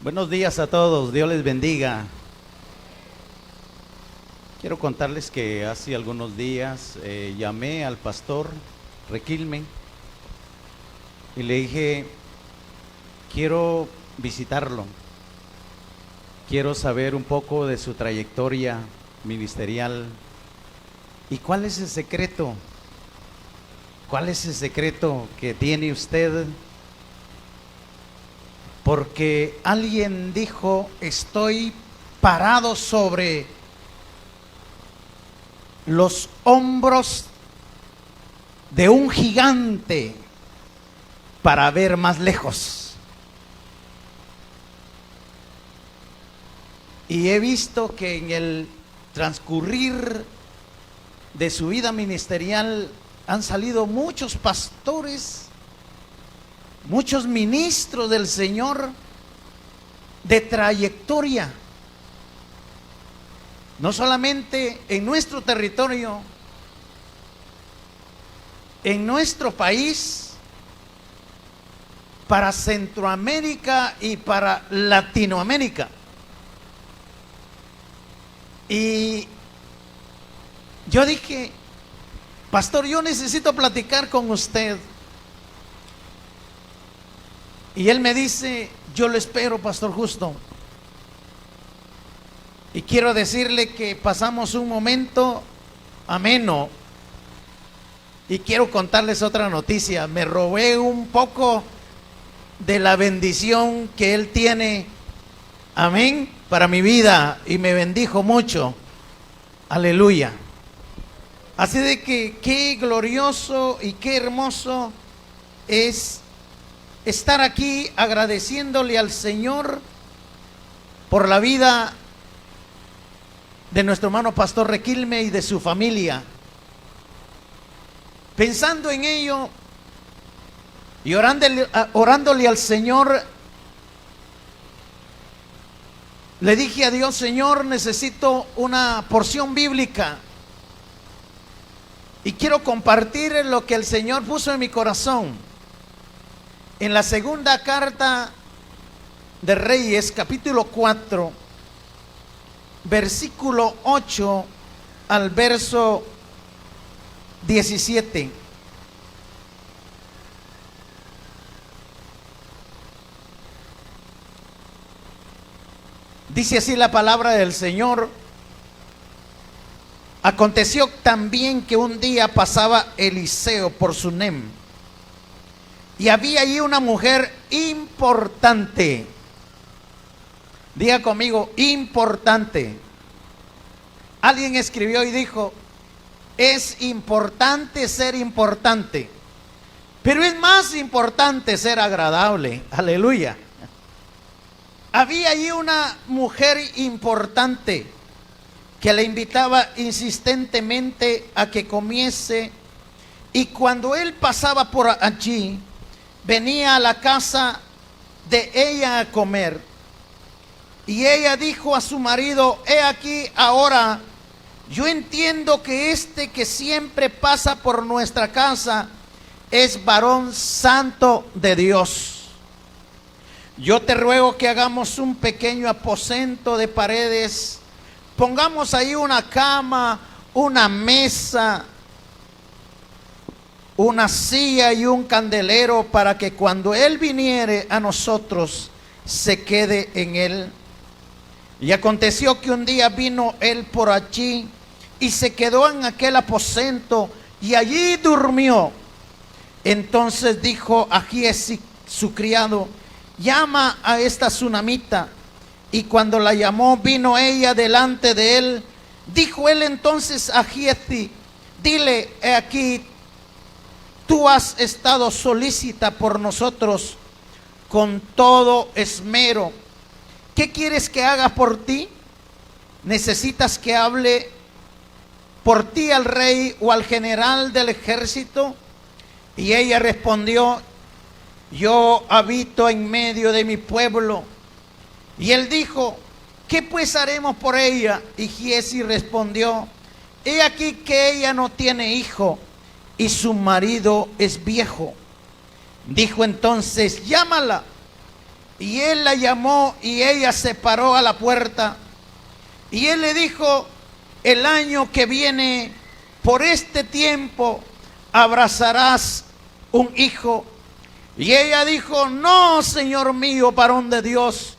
Buenos días a todos, Dios les bendiga. Quiero contarles que hace algunos días llamé al pastor Requilme y le dije, quiero visitarlo, quiero saber un poco de su trayectoria ministerial y cuál es el secreto, que tiene usted. Porque alguien dijo, estoy parado sobre los hombros de un gigante para ver más lejos. Y he visto que en el transcurrir de su vida ministerial han salido muchos pastores, muchos ministros del Señor de trayectoria, no solamente en nuestro territorio, en nuestro país, para Centroamérica y para Latinoamérica. Y yo dije, pastor, yo necesito platicar con usted. Y él me dice, yo lo espero, pastor Justo. Y quiero decirle que pasamos un momento ameno. Y quiero contarles otra noticia. Me robé un poco de la bendición que él tiene, amén, para mi vida. Y me bendijo mucho. Aleluya. Así de que qué glorioso y qué hermoso es estar aquí agradeciéndole al Señor por la vida de nuestro hermano pastor Requilme y de su familia. Pensando en ello y orándole al Señor, le dije a Dios, Señor, necesito una porción bíblica y quiero compartir lo que el Señor puso en mi corazón. En la segunda carta de Reyes, capítulo 4, versículo 8 al verso 17. Dice así la palabra del Señor. Aconteció también que un día pasaba Eliseo por Sunem, y había allí una mujer importante. Diga conmigo, importante. Alguien escribió y dijo, es importante ser importante, pero es más importante ser agradable. Aleluya. Había allí una mujer importante que le invitaba insistentemente a que comiese, y cuando él pasaba por allí, venía a la casa de ella a comer. Y ella dijo a su marido, he aquí ahora, yo entiendo que este que siempre pasa por nuestra casa es varón santo de Dios. Yo te ruego que hagamos un pequeño aposento de paredes, pongamos ahí una cama, una mesa, una silla y un candelero, para que cuando él viniere a nosotros se quede en él. Y aconteció que un día vino él por allí y se quedó en aquel aposento y allí durmió. Entonces dijo a Giezi, su criado, llama a esta sunamita. Y cuando la llamó, vino ella delante de él. Dijo él entonces a Giezi, dile, he aquí, tú has estado solícita por nosotros con todo esmero. ¿Qué quieres que haga por ti? ¿Necesitas que hable por ti al rey o al general del ejército? Y ella respondió, yo habito en medio de mi pueblo. Y él dijo, ¿qué pues haremos por ella? Y Giezi respondió, he aquí que ella no tiene hijo y su marido es viejo. Dijo entonces, llámala. Y él la llamó y ella se paró a la puerta. Y él le dijo: el año que viene, por este tiempo, abrazarás un hijo. Y ella dijo: no, Señor mío, varón de Dios,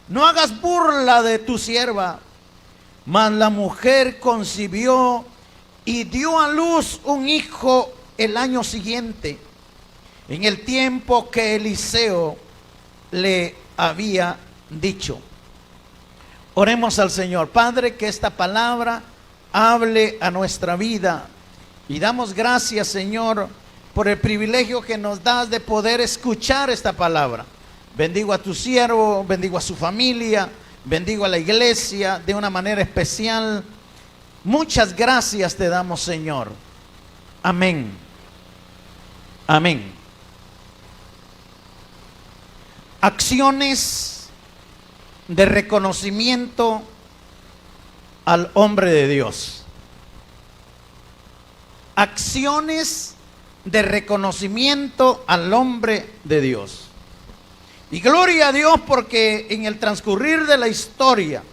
no hagas burla de tu sierva. Mas la mujer concibió y dio a luz un hijo el año siguiente, en el tiempo que Eliseo le había dicho. Oremos al Señor. Padre, que esta palabra hable a nuestra vida. Y damos gracias, Señor, por el privilegio que nos das de poder escuchar esta palabra. Bendigo a tu siervo, bendigo a su familia, bendigo a la iglesia de una manera especial. Muchas gracias te damos, Señor. Amén. Amén. Acciones de reconocimiento al hombre de Dios. Acciones de reconocimiento al hombre de Dios. Y gloria a Dios, porque en el transcurrir de la historia,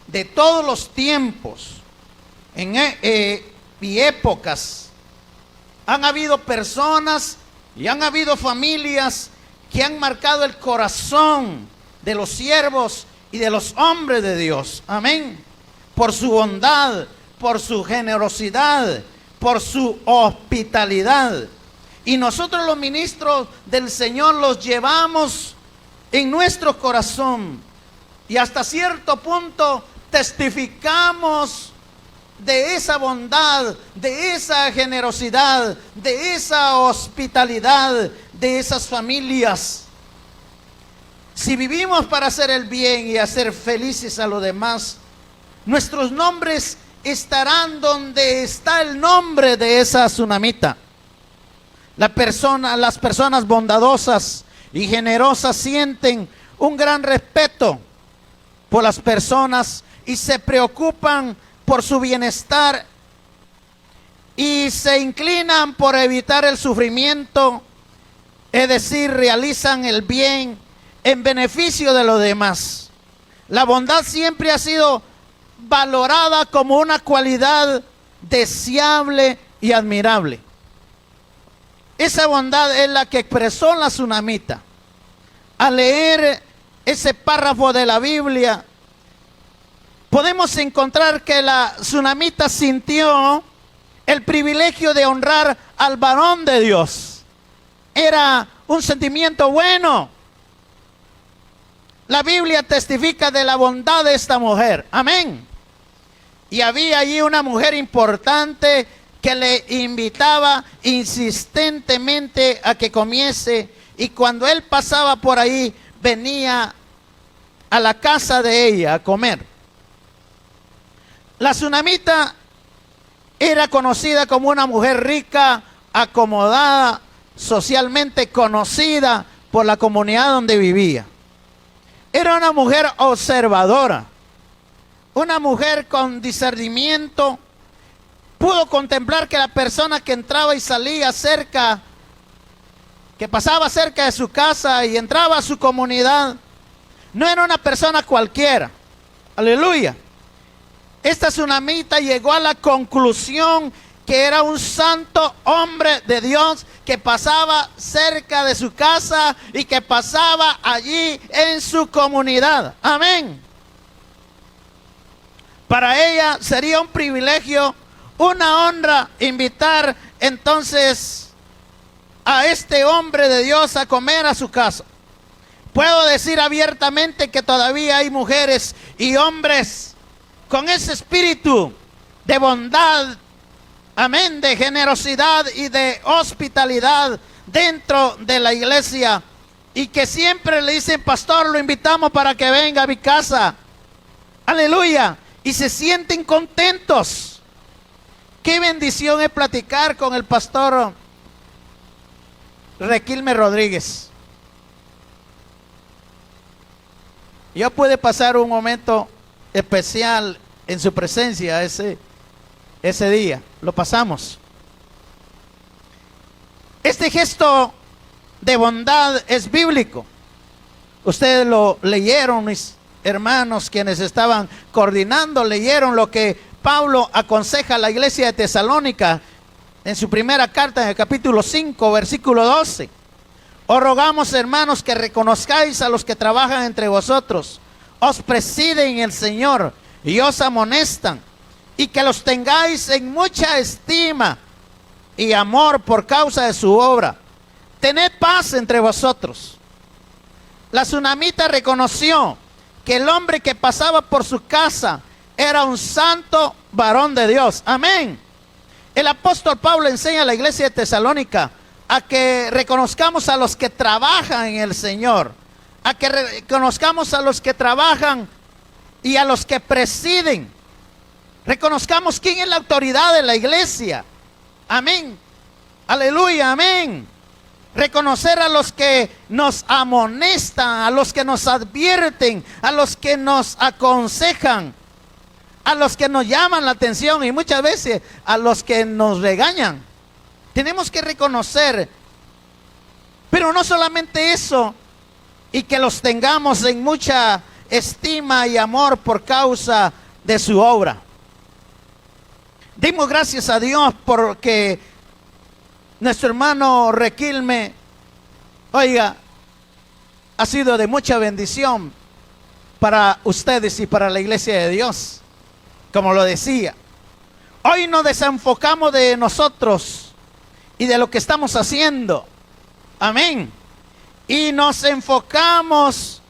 de todos los tiempos y épocas, han habido personas y han habido familias que han marcado el corazón de los siervos y de los hombres de Dios. Amén. Por su bondad, por su generosidad, por su hospitalidad. Y nosotros, los ministros del Señor, los llevamos en nuestro corazón. Y hasta cierto punto testificamos de esa bondad, de esa generosidad, de esa hospitalidad de esas familias. Si vivimos para hacer el bien y hacer felices a los demás, nuestros nombres estarán donde está el nombre de esa tsunamita. Las personas bondadosas y generosas sienten un gran respeto por las personas y se preocupan por su bienestar y se inclinan por evitar el sufrimiento, es decir, realizan el bien en beneficio de los demás. La bondad siempre ha sido valorada como una cualidad deseable y admirable. Esa bondad es la que expresó la tsunamita. Al leer ese párrafo de la Biblia, podemos encontrar que la tsunamita sintió el privilegio de honrar al varón de Dios. Era un sentimiento bueno. La Biblia testifica de la bondad de esta mujer. Amén. Y había allí una mujer importante que le invitaba insistentemente a que comiese. Y cuando él pasaba por ahí, venía a la casa de ella a comer. La tsunamita era conocida como una mujer rica, acomodada, socialmente conocida por la comunidad donde vivía. Era una mujer observadora, una mujer con discernimiento. Pudo contemplar que la persona que entraba y salía cerca, que pasaba cerca de su casa y entraba a su comunidad, no era una persona cualquiera. Aleluya. Esta tsunamita llegó a la conclusión que era un santo hombre de Dios que pasaba cerca de su casa y que pasaba allí en su comunidad. Amén. Para ella sería un privilegio, una honra, invitar entonces a este hombre de Dios a comer a su casa. Puedo decir abiertamente que todavía hay mujeres y hombres con ese espíritu de bondad, amén, de generosidad y de hospitalidad dentro de la iglesia, y que siempre le dicen: pastor, lo invitamos para que venga a mi casa. Aleluya. Y se sienten contentos. Qué bendición es platicar con el pastor Requilme Rodríguez. Yo pude pasar un momento especial en su presencia ese día. Lo pasamos. Este gesto de bondad es bíblico. Ustedes lo leyeron, mis hermanos, quienes estaban coordinando, leyeron lo que Pablo aconseja a la iglesia de Tesalónica en su primera carta, en el capítulo 5, versículo 12. Os rogamos, hermanos, que reconozcáis a los que trabajan entre vosotros, os presiden el Señor y os amonestan, y que los tengáis en mucha estima y amor por causa de su obra. Tened paz entre vosotros. La tsunamita reconoció que el hombre que pasaba por su casa era un santo varón de Dios. Amén. El apóstol Pablo enseña a la iglesia de Tesalónica a que reconozcamos a los que trabajan en el Señor, a que reconozcamos a los que trabajan y a los que presiden. Reconozcamos quién es la autoridad de la iglesia. Amén. Aleluya, amén. Reconocer a los que nos amonestan, a los que nos advierten, a los que nos aconsejan, a los que nos llaman la atención y muchas veces a los que nos regañan. Tenemos que reconocer, pero no solamente eso, y que los tengamos en mucha estima y amor por causa de su obra. Dimos gracias a Dios porque nuestro hermano Requilme, oiga, ha sido de mucha bendición para ustedes y para la iglesia de Dios, como lo decía. Hoy nos desenfocamos de nosotros y de lo que estamos haciendo. Amén. Y nos enfocamos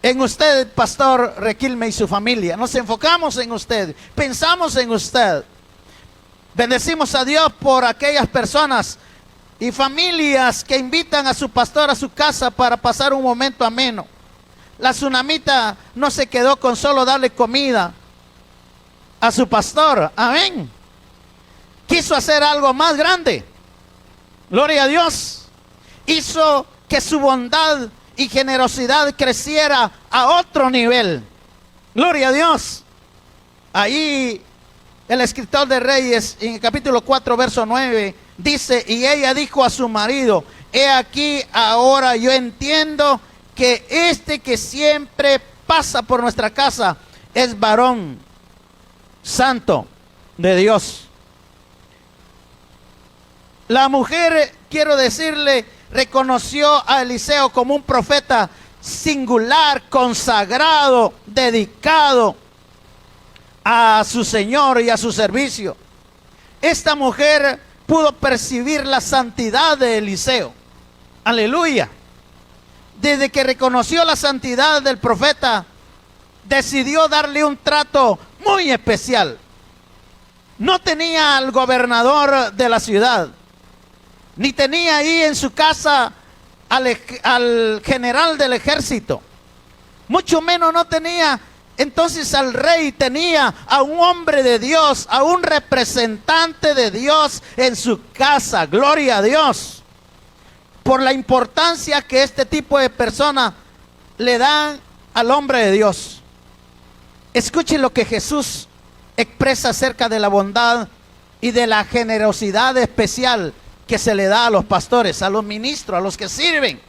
en usted, pastor Requilme, y su familia. Nos enfocamos en usted, pensamos en usted. Bendecimos a Dios por aquellas personas y familias que invitan a su pastor a su casa para pasar un momento ameno. La tsunamita no se quedó con solo darle comida a su pastor. Amén. Quiso hacer algo más grande. Gloria a Dios. Hizo que su bondad y generosidad creciera a otro nivel. Gloria a Dios. Ahí el escritor de Reyes, en el capítulo 4, verso 9, dice: y ella dijo a su marido: he aquí, ahora yo entiendo que este que siempre pasa por nuestra casa es varón santo de Dios. La mujer, quiero decirle, reconoció a Eliseo como un profeta singular, consagrado, dedicado a su Señor y a su servicio. Esta mujer pudo percibir la santidad de Eliseo. Aleluya. Desde que reconoció la santidad del profeta, decidió darle un trato muy especial. No tenía al gobernador de la ciudad, ni tenía ahí en su casa al general del ejército, mucho menos no tenía entonces al rey. Tenía a un hombre de Dios, a un representante de Dios en su casa. Gloria a Dios por la importancia que este tipo de personas le dan al hombre de Dios. Escuchen lo que Jesús expresa acerca de la bondad y de la generosidad especial que se le da a los pastores, a los ministros, a los que sirven.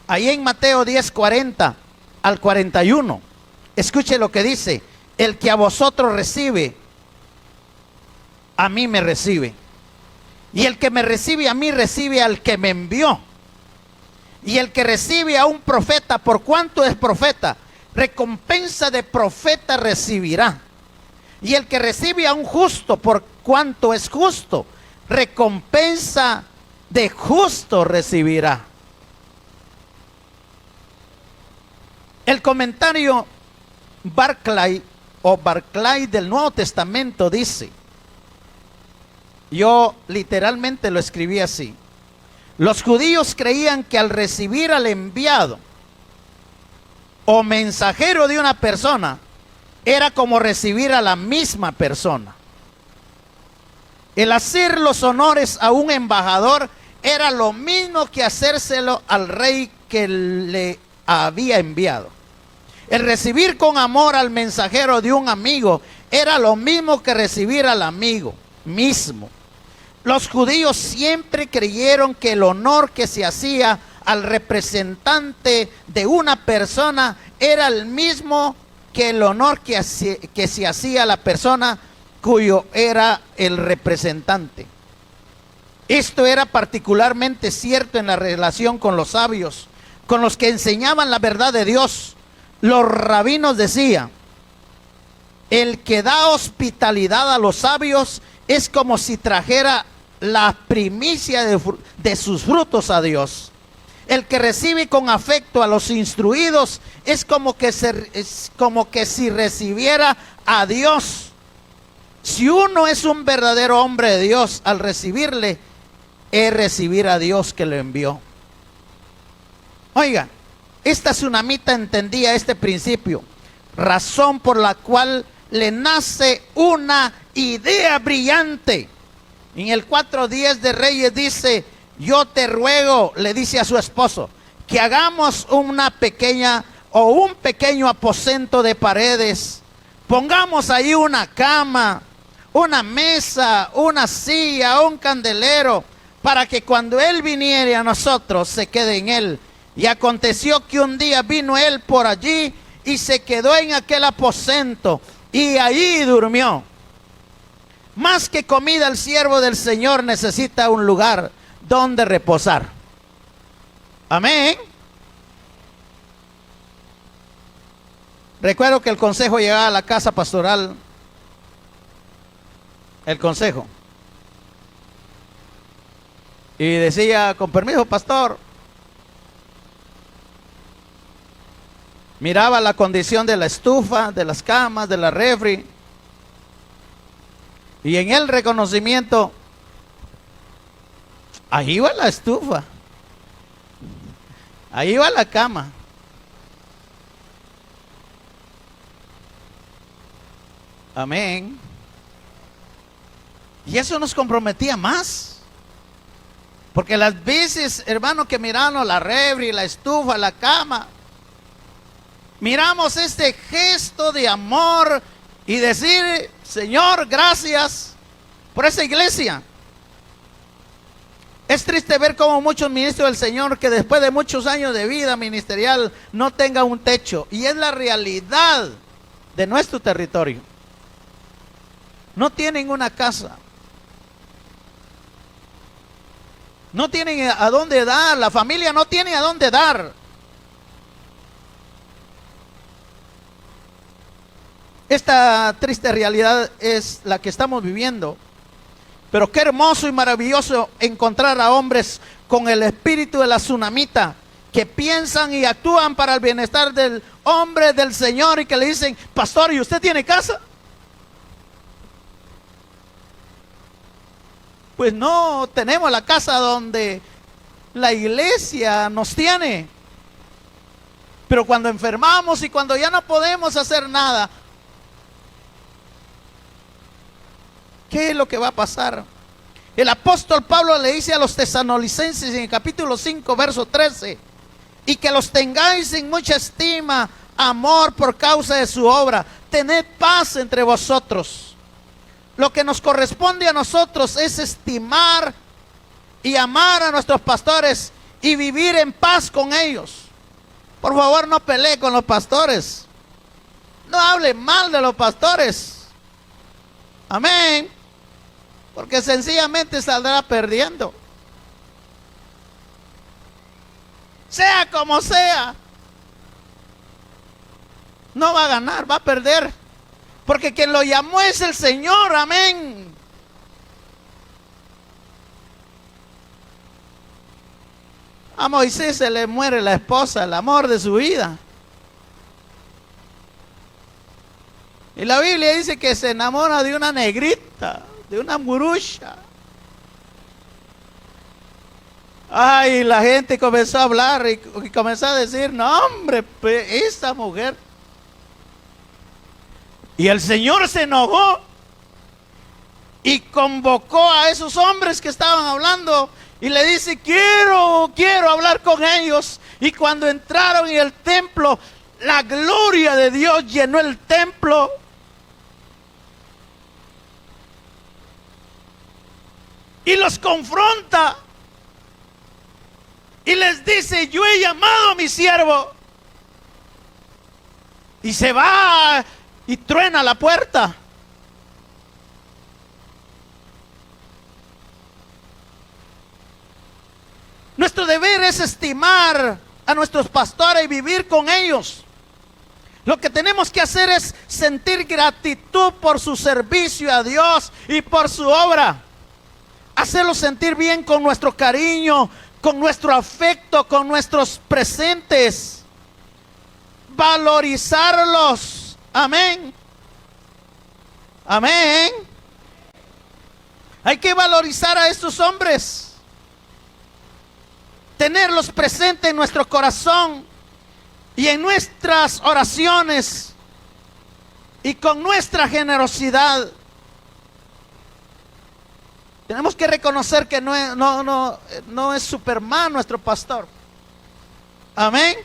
Ahí en Mateo 10, 40 al 41. Escuche lo que dice: el que a vosotros recibe, a mí me recibe. Y el que me recibe a mí, recibe al que me envió. Y el que recibe a un profeta, por cuanto es profeta, recompensa de profeta recibirá. Y el que recibe a un justo, por cuanto es justo, recompensa de justo recibirá. El comentario Barclay del Nuevo Testamento dice, yo literalmente lo escribí así: los judíos creían que al recibir al enviado o mensajero de una persona, era como recibir a la misma persona. El hacer los honores a un embajador era lo mismo que hacérselo al rey que le había enviado. El recibir con amor al mensajero de un amigo era lo mismo que recibir al amigo mismo. Los judíos siempre creyeron que el honor que se hacía al representante de una persona era el mismo que el honor que se hacía a la persona cuyo era el representante. Esto era particularmente cierto en la relación con los sabios, con los que enseñaban la verdad de Dios. Los rabinos decían: el que da hospitalidad a los sabios es como si trajera la primicia de sus frutos a Dios. El que recibe con afecto a los instruidos es como que si recibiera a Dios. Si uno es un verdadero hombre de Dios, al recibirle, es recibir a Dios que lo envió. Oiga, esta tsunamita entendía este principio, razón por la cual le nace una idea brillante. En el 4:10 de Reyes dice: yo te ruego, le dice a su esposo, que hagamos una pequeña o un pequeño aposento de paredes. Pongamos ahí una cama, una mesa, una silla, un candelero, para que cuando él viniere a nosotros se quede en él. Y aconteció que un día vino él por allí y se quedó en aquel aposento y allí durmió. Más que comida, el siervo del Señor necesita un lugar donde reposar. Amén. Recuerdo que el consejo llegaba a la casa pastoral. El consejo. Y decía: con permiso, pastor. Miraba la condición de la estufa, de las camas, de la refri. Y en el reconocimiento, ahí va la estufa, ahí va la cama. Amén. Y eso nos comprometía más. Porque las veces, hermano, que miramos la refri, la estufa, la cama, miramos este gesto de amor y decir: Señor, gracias por esa iglesia. Es triste ver cómo muchos ministros del Señor, que después de muchos años de vida ministerial, no tengan un techo. Y es la realidad de nuestro territorio. No tienen una casa. No tienen a dónde dar. La familia no tiene a dónde dar. Esta triste realidad es la que estamos viviendo. Pero qué hermoso y maravilloso encontrar a hombres con el espíritu de la tsunamita, que piensan y actúan para el bienestar del hombre del Señor, y que le dicen: pastor, ¿y usted tiene casa? Pues no, tenemos la casa donde la iglesia nos tiene. Pero cuando enfermamos y cuando ya no podemos hacer nada, ¿qué es lo que va a pasar? El apóstol Pablo le dice a los tesalonicenses en el capítulo 5, verso 13: y que los tengáis en mucha estima, amor por causa de su obra. Tened paz entre vosotros. Lo que nos corresponde a nosotros es estimar y amar a nuestros pastores y vivir en paz con ellos. Por favor, no pelee con los pastores. No hable mal de los pastores. Amén. Porque sencillamente saldrá perdiendo. Sea como sea, no va a ganar, va a perder. Porque quien lo llamó es el Señor. Amén. A Moisés se le muere la esposa, el amor de su vida. Y la Biblia dice que se enamora de una negrita, de una murusha. Ay, la gente comenzó a hablar y comenzó a decir: no, hombre, esa mujer. Y el Señor se enojó y convocó a esos hombres que estaban hablando y le dice: quiero hablar con ellos. Y cuando entraron en el templo, la gloria de Dios llenó el templo. Y los confronta. Y les dice, yo he llamado a mi siervo. Y se va y truena la puerta. Nuestro deber es estimar a nuestros pastores y vivir con ellos. Lo que tenemos que hacer es sentir gratitud por su servicio a Dios y por su obra. Hacerlos sentir bien con nuestro cariño, con nuestro afecto, con nuestros presentes. Valorizarlos. Amén. Amén. Hay que valorizar a estos hombres. Tenerlos presentes en nuestro corazón y en nuestras oraciones y con nuestra generosidad. Tenemos que reconocer que no es Superman nuestro pastor. Amén.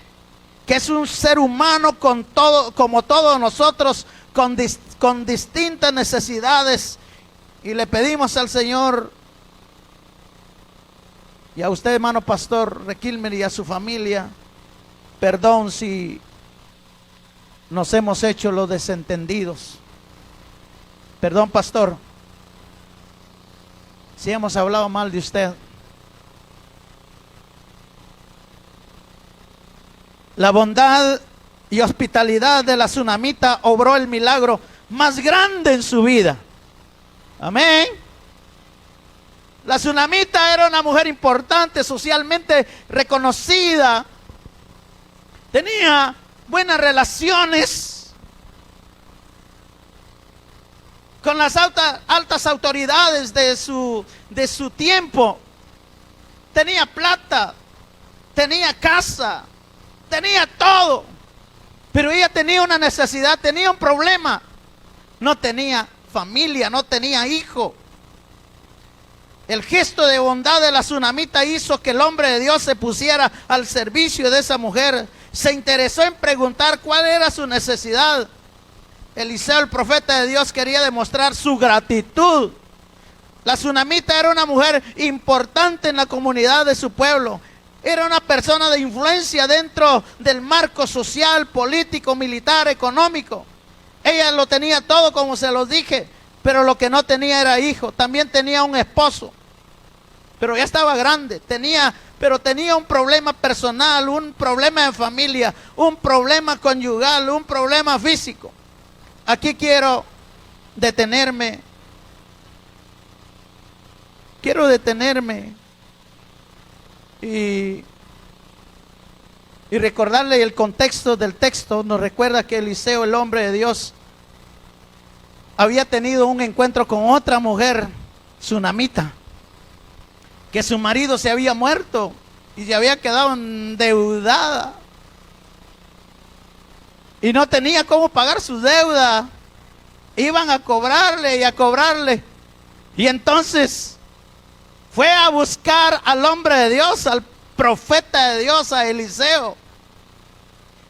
Que es un ser humano con todo, como todos nosotros, con distintas necesidades. Y le pedimos al Señor y a usted, hermano pastor Requilmer, y a su familia, perdón si nos hemos hecho los desentendidos. Perdón, pastor, si hemos hablado mal de usted. La bondad y hospitalidad de la tsunamita obró el milagro más grande en su vida. Amén. La tsunamita era una mujer importante, socialmente reconocida. Tenía buenas relaciones con las altas autoridades de su tiempo. Tenía plata, tenía casa, tenía todo. Pero ella tenía una necesidad, tenía un problema. No tenía familia, no tenía hijo. El gesto de bondad de la tsunamita hizo que el hombre de Dios se pusiera al servicio de esa mujer. Se interesó en preguntar cuál era su necesidad. Eliseo, el profeta de Dios, quería demostrar su gratitud. La tsunamita era una mujer importante en la comunidad de su pueblo. Era una persona de influencia dentro del marco social, político, militar, económico. Ella lo tenía todo, como se los dije, pero lo que no tenía era hijo. También tenía un esposo, pero ya estaba grande. Pero tenía un problema personal, un problema de familia, un problema conyugal, un problema físico. Aquí quiero detenerme. Quiero detenerme y recordarle el contexto del texto. Nos recuerda que Eliseo, el hombre de Dios, había tenido un encuentro con otra mujer tsunamita, que su marido se había muerto y se había quedado endeudada y no tenía cómo pagar su deuda. Iban a cobrarle y a cobrarle, y entonces fue a buscar al hombre de Dios, al profeta de Dios, a Eliseo.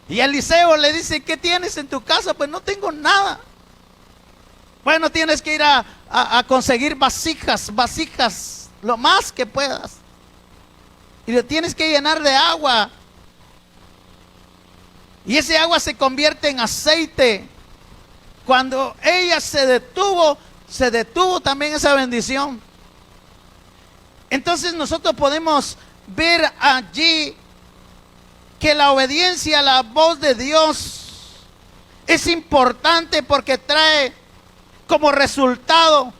Y Eliseo le dice: ¿qué tienes en tu casa? Pues no tengo nada. Bueno, tienes que ir a conseguir vasijas, lo más que puedas. Y lo tienes que llenar de agua. Y ese agua se convierte en aceite. Cuando ella se detuvo también esa bendición. Entonces nosotros podemos ver allí que la obediencia a la voz de Dios es importante, porque trae como resultado,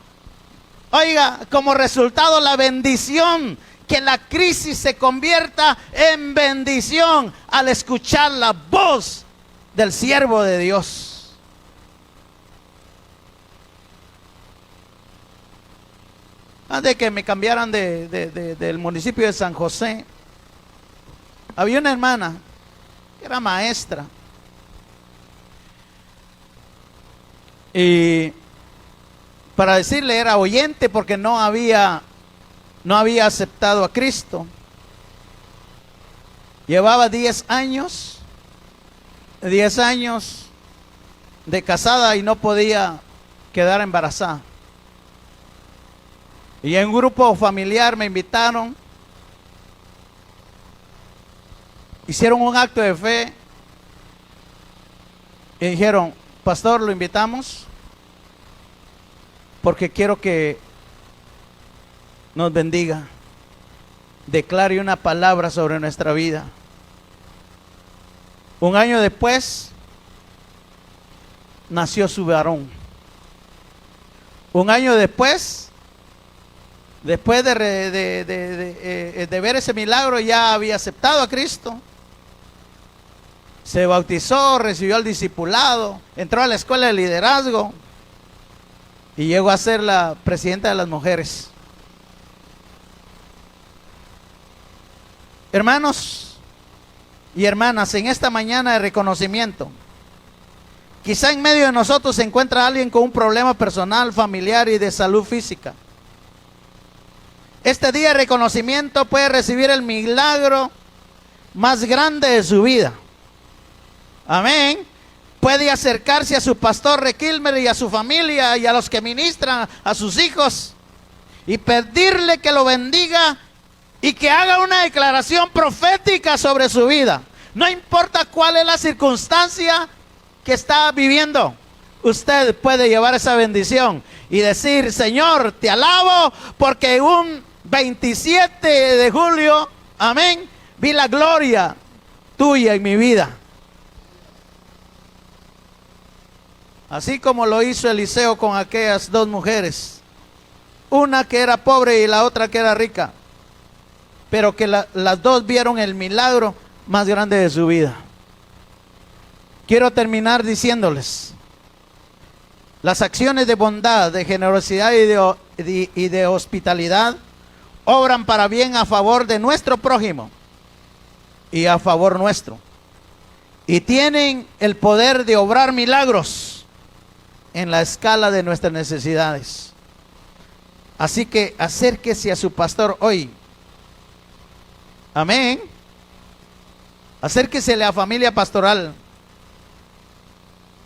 como resultado la bendición, que la crisis se convierta en bendición al escuchar la voz del siervo de Dios. Antes de que me cambiaran del municipio de San José, había una hermana que era maestra. Y para decirle, era oyente, porque no había aceptado a Cristo. Llevaba 10 años de casada y no podía quedar embarazada. Y en un grupo familiar me invitaron hicieron un acto de fe y dijeron, pastor, lo invitamos porque quiero que nos bendiga, declare una palabra sobre nuestra vida. Un año después nació su varón. Un año después de ver ese milagro, ya había aceptado a Cristo. Se bautizó, recibió el discipulado, entró a la escuela de liderazgo y llegó a ser la presidenta de las mujeres. Hermanos y hermanas, en esta mañana de reconocimiento, quizá en medio de nosotros se encuentra alguien con un problema personal, familiar y de salud física. Este día de reconocimiento puede recibir el milagro más grande de su vida. Amén. Puede acercarse a su pastor Requilmer y a su familia y a los que ministran a sus hijos y pedirle que lo bendiga y que haga una declaración profética sobre su vida. No importa cuál es la circunstancia que está viviendo, usted puede llevar esa bendición y decir, Señor, te alabo porque un 27 de julio, amén, vi la gloria tuya en mi vida. Así como lo hizo Eliseo con aquellas dos mujeres, una que era pobre y la otra que era rica, pero que las dos vieron el milagro más grande de su vida. Quiero terminar diciéndoles, las acciones de bondad, de generosidad y de hospitalidad obran para bien a favor de nuestro prójimo y a favor nuestro. Y tienen el poder de obrar milagros en la escala de nuestras necesidades. Así que acérquese a su pastor hoy. Amén. Acérquese a la familia pastoral.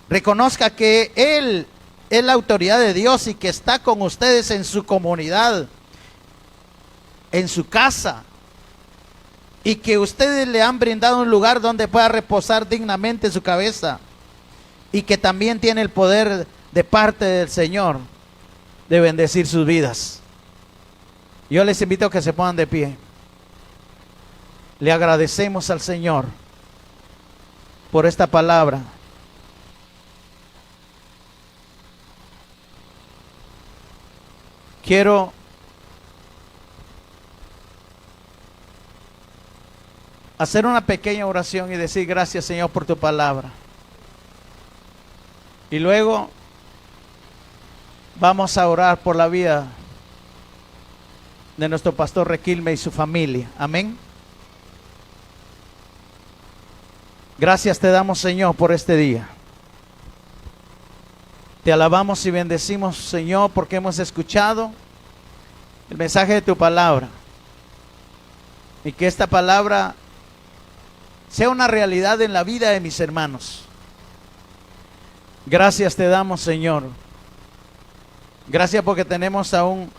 Reconozca que Él es la autoridad de Dios y que está con ustedes en su comunidad, en su casa, y que ustedes le han brindado un lugar donde pueda reposar dignamente su cabeza, y que también tiene el poder de parte del Señor de bendecir sus vidas. Yo les invito a que se pongan de pie. Le agradecemos al Señor por esta palabra. Quiero hacer una pequeña oración y decir gracias, Señor, por tu palabra. Y luego vamos a orar por la vida de nuestro pastor Requilme y su familia. Amén. Gracias te damos, Señor, por este día. Te alabamos y bendecimos, Señor, porque hemos escuchado el mensaje de tu palabra. Y que esta palabra sea una realidad en la vida de mis hermanos. Gracias te damos, Señor. Gracias porque tenemos a un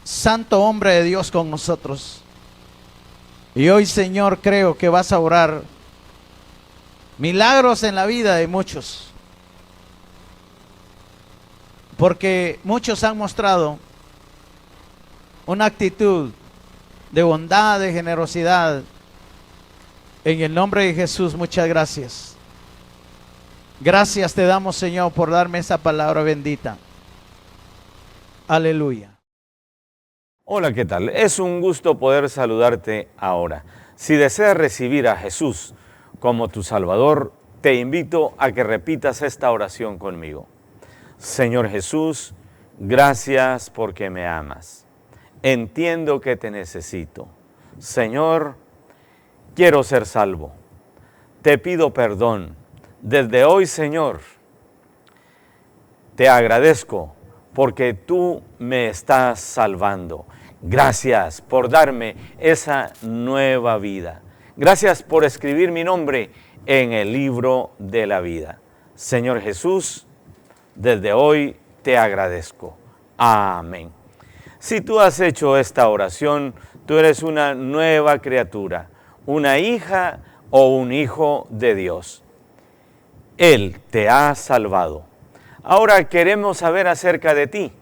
santo hombre de Dios con nosotros. Y hoy, Señor, creo que vas a orar milagros en la vida de muchos. Porque muchos han mostrado una actitud de bondad, de generosidad. En el nombre de Jesús, muchas gracias. Gracias te damos, Señor, por darme esa palabra bendita. Aleluya. Hola, ¿qué tal? Es un gusto poder saludarte ahora. Si deseas recibir a Jesús como tu Salvador, te invito a que repitas esta oración conmigo. Señor Jesús, gracias porque me amas. Entiendo que te necesito. Señor, quiero ser salvo. Te pido perdón. Desde hoy, Señor, te agradezco porque tú me estás salvando. Gracias por darme esa nueva vida. Gracias por escribir mi nombre en el libro de la vida. Señor Jesús, desde hoy te agradezco. Amén. Si tú has hecho esta oración, tú eres una nueva criatura, una hija o un hijo de Dios. Él te ha salvado. Ahora queremos saber acerca de ti.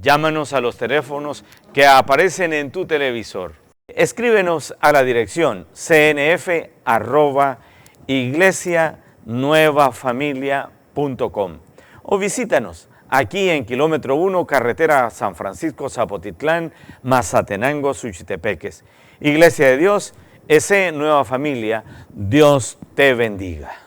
Llámanos a los teléfonos que aparecen en tu televisor. Escríbenos a la dirección cnf@iglesianuevafamilia.com o visítanos aquí en kilómetro 1, carretera San Francisco Zapotitlán, Mazatenango, Suchitepeques. Iglesia de Dios, S. Nueva Familia, Dios te bendiga.